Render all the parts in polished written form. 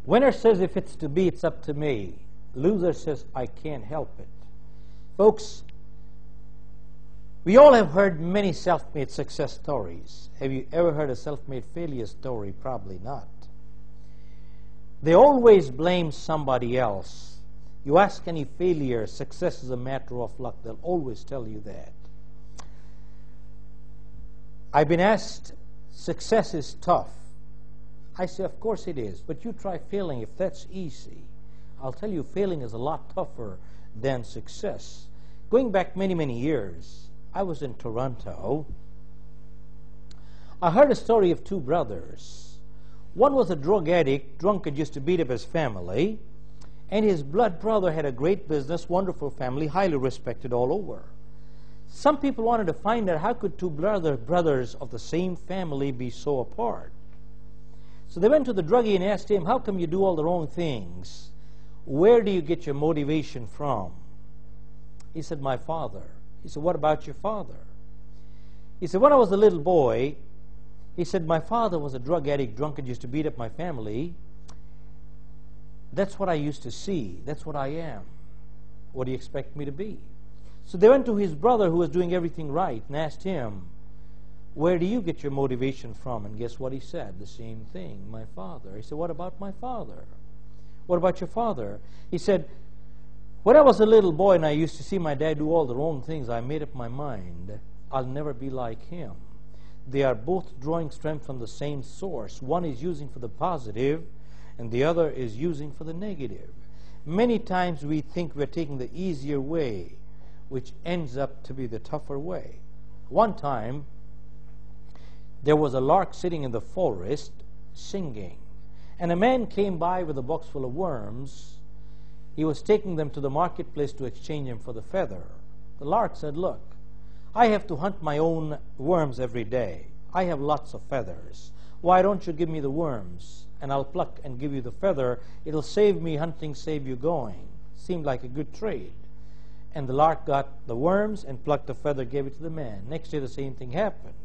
Winner says, if it's to be, it's up to me. Loser says, I can't help it. Folks, we all have heard many self-made success stories. Have you ever heard a self-made failure story? Probably not. They always blame somebody else. You ask any failure, success is a matter of luck. They'll always tell you that. I've been asked, success is tough. I say, of course it is, but you try failing if that's easy. I'll tell you, failing is a lot tougher than success. Going back many, many years, I was in Toronto. I heard a story of two brothers. One was a drug addict, drunkard, used to beat up his family, and his blood brother had a great business, wonderful family, highly respected all over. Some people wanted to find out how could two brothers of the same family be so apart. So they went to the druggie and asked him, how come you do all the wrong things? Where do you get your motivation from? He said, my father. He said, what about your father? He said, when I was a little boy, he said, my father was a drug addict, drunkard, used to beat up my family. That's what I used to see. That's what I am. What do you expect me to be? So they went to his brother who was doing everything right and asked him, where do you get your motivation from? And guess what he said? The same thing, my father. He said, what about my father? What about your father? He said, when I was a little boy and I used to see my dad do all the wrong things, I made up my mind, I'll never be like him. They are both drawing strength from the same source. One is using for the positive, and the other is using for the negative. Many times we think we're taking the easier way, which ends up to be the tougher way. One time, there was a lark sitting in the forest singing, and a man came by with a box full of worms. He was taking them to the marketplace to exchange them for the feather. The lark said, look, I have to hunt my own worms every day. I have lots of feathers. Why don't you give me the worms, and I'll pluck and give you the feather. It'll save me hunting, save you going. Seemed like a good trade. And the lark got the worms and plucked the feather, gave it to the man. Next day the same thing happened.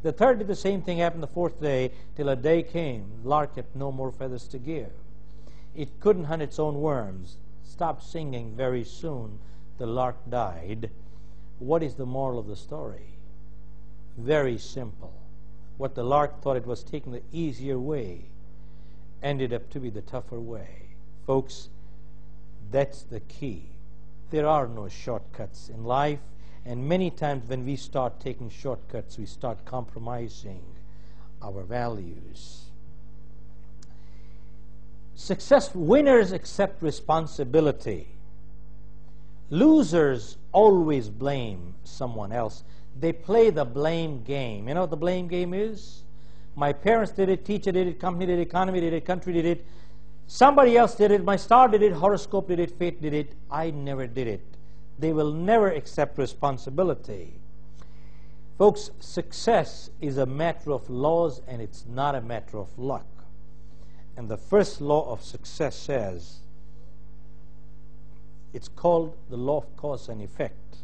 The third day the same thing happened. The fourth day, till a day came, the lark had no more feathers to give. It couldn't hunt its own worms. Stopped singing very soon. The lark died. What is the moral of the story? Very simple. What the lark thought it was taking the easier way ended up to be the tougher way. Folks, that's the key. There are no shortcuts in life, and many times when we start taking shortcuts, we start compromising our values. Successful winners accept responsibility. Losers always blame someone else. They play the blame game. You know what the blame game is? My parents did it, teacher did it, company did it, economy did it, country did it. Somebody else did it, my star did it, horoscope did it, fate did it. I never did it. They will never accept responsibility. Folks, success is a matter of laws, and it's not a matter of luck. And the first law of success says, it's called the law of cause and effect,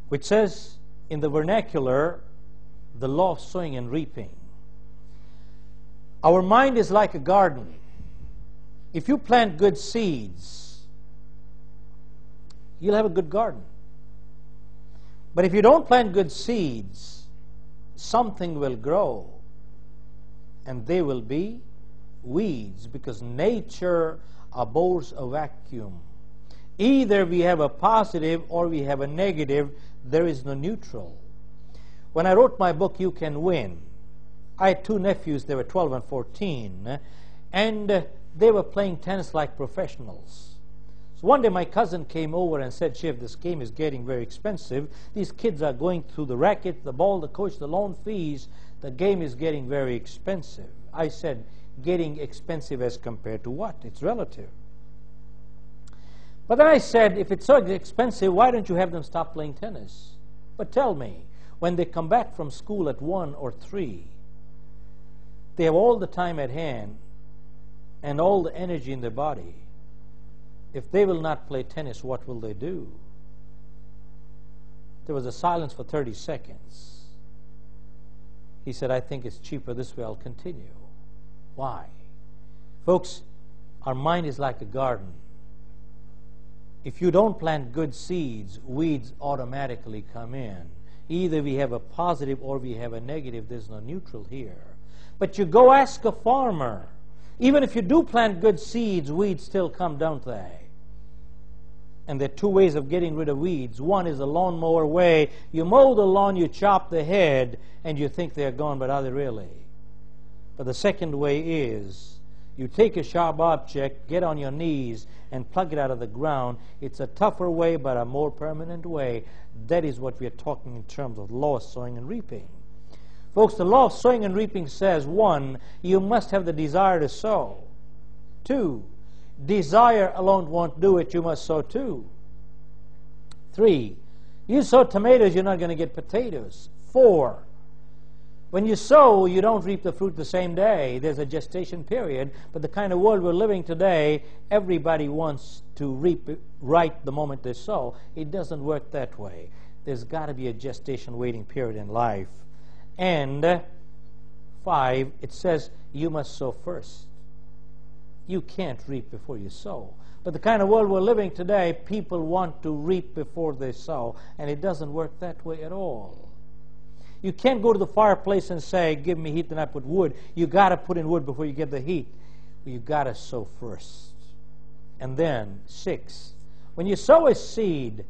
which says in the vernacular, the law of sowing and reaping. Our mind is like a garden. If you plant good seeds, you'll have a good garden. But if you don't plant good seeds, something will grow, and they will be weeds, because nature abhors a vacuum. Either we have a positive or we have a negative. There is no neutral. When I wrote my book, You Can Win, I had two nephews. They were 12 and 14, and they were playing tennis like professionals. So one day my cousin came over and said, Shiv, this game is getting very expensive. These kids are going through the racket, the ball, the coach, the loan fees. The game is getting very expensive. I said, getting expensive as compared to what? It's relative. But then I said, if it's so expensive, why don't you have them stop playing tennis? But tell me, when they come back from school at 1 or 3, they have all the time at hand and all the energy in their body. If they will not play tennis, what will they do? There was a silence for 30 seconds. He said, I think it's cheaper this way, I'll continue. Why? Folks, our mind is like a garden. If you don't plant good seeds, weeds automatically come in. Either we have a positive or we have a negative. There's no neutral here. But you go ask a farmer. Even if you do plant good seeds, weeds still come, don't they? And there are two ways of getting rid of weeds. One is the lawnmower way. You mow the lawn, you chop the head, and you think they're gone, but are they really? But the second way is you take a sharp object, get on your knees, and plug it out of the ground. It's a tougher way, but a more permanent way. That is what we are talking in terms of law of sowing and reaping. Folks, the law of sowing and reaping says, 1, you must have the desire to sow. 2, desire alone won't do it, you must sow too. 3, you sow tomatoes, you're not going to get potatoes. 4, when you sow, you don't reap the fruit the same day. There's a gestation period, but the kind of world we're living today, everybody wants to reap right the moment they sow. It doesn't work that way. There's got to be a gestation waiting period in life. And 5, it says you must sow first. You can't reap before you sow. But the kind of world we're living today, people want to reap before they sow, and it doesn't work that way at all. You can't go to the fireplace and say, give me heat, then I put wood. You got to put in wood before you get the heat. You got to sow first. And then 6, when you sow a seed,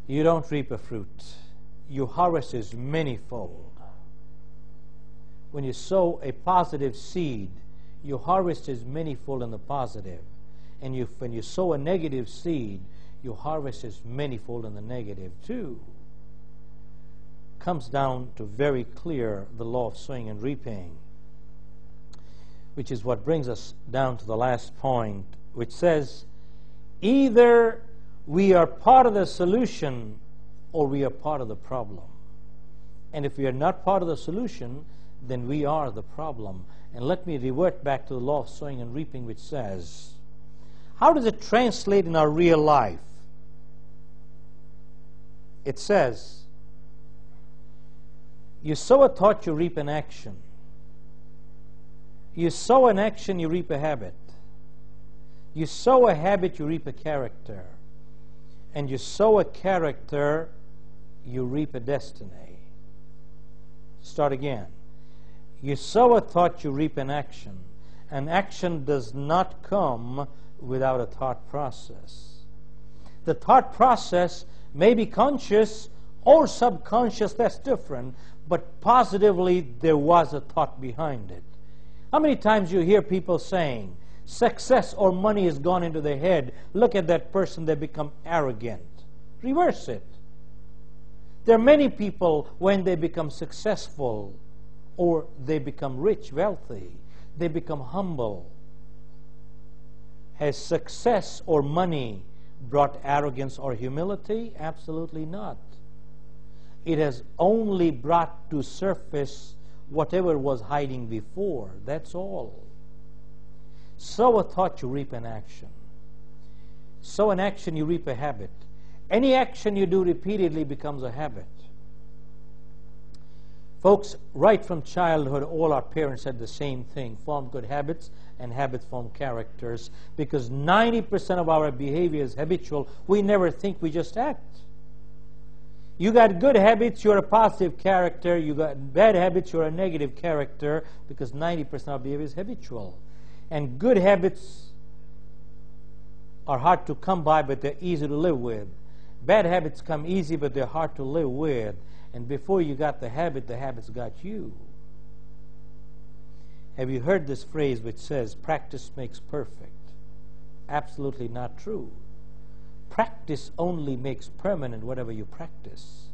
you don't reap a fruit. You harvest is manyfold. When you sow a positive seed, you harvest is manyfold in the positive. And when you sow a negative seed, you harvest is manyfold in the negative too. Comes down to very clear the law of sowing and reaping, which is what brings us down to the last point, which says either we are part of the solution or we are part of the problem. And if we are not part of the solution, then we are the problem. And let me revert back to the law of sowing and reaping, which says, how does it translate in our real life? It says, you sow a thought, you reap an action. You sow an action, you reap a habit. You sow a habit, you reap a character. And you sow a character, you reap a destiny. Start again. You sow a thought, you reap an action. An action does not come without a thought process. The thought process may be conscious or subconscious, that's different, but positively there was a thought behind it. How many times you hear people saying, success or money has gone into their head, look at that person, they become arrogant. Reverse it. There are many people, when they become successful or they become rich, wealthy, they become humble. Has success or money brought arrogance or humility? Absolutely not. It has only brought to surface whatever was hiding before. That's all. Sow a thought, you reap an action. Sow an action, you reap a habit. Any action you do repeatedly becomes a habit. Folks, right from childhood, all our parents said the same thing. Form good habits, and habits form characters. Because 90% of our behavior is habitual. We never think, we just act. You got good habits, you're a positive character. You got bad habits, you're a negative character, because 90% of behavior is habitual. And good habits are hard to come by, but they're easy to live with. Bad habits come easy, but they're hard to live with. And before you got the habits got you. Have you heard this phrase which says, practice makes perfect? Absolutely not true. Practice only makes permanent whatever you practice.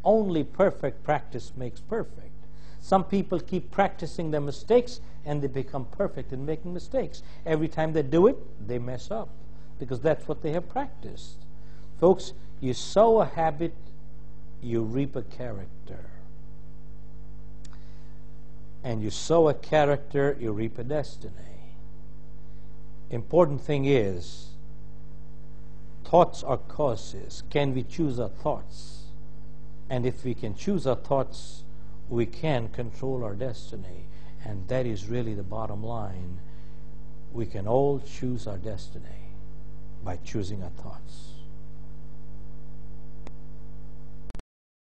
Only perfect practice makes perfect. Some people keep practicing their mistakes and they become perfect in making mistakes. Every time they do it, they mess up because that's what they have practiced. Folks, you sow a habit, you reap a character. And you sow a character, you reap a destiny. Important thing is, thoughts are causes. Can we choose our thoughts? And if we can choose our thoughts, we can control our destiny. And that is really the bottom line. we can all choose our destiny by choosing our thoughts.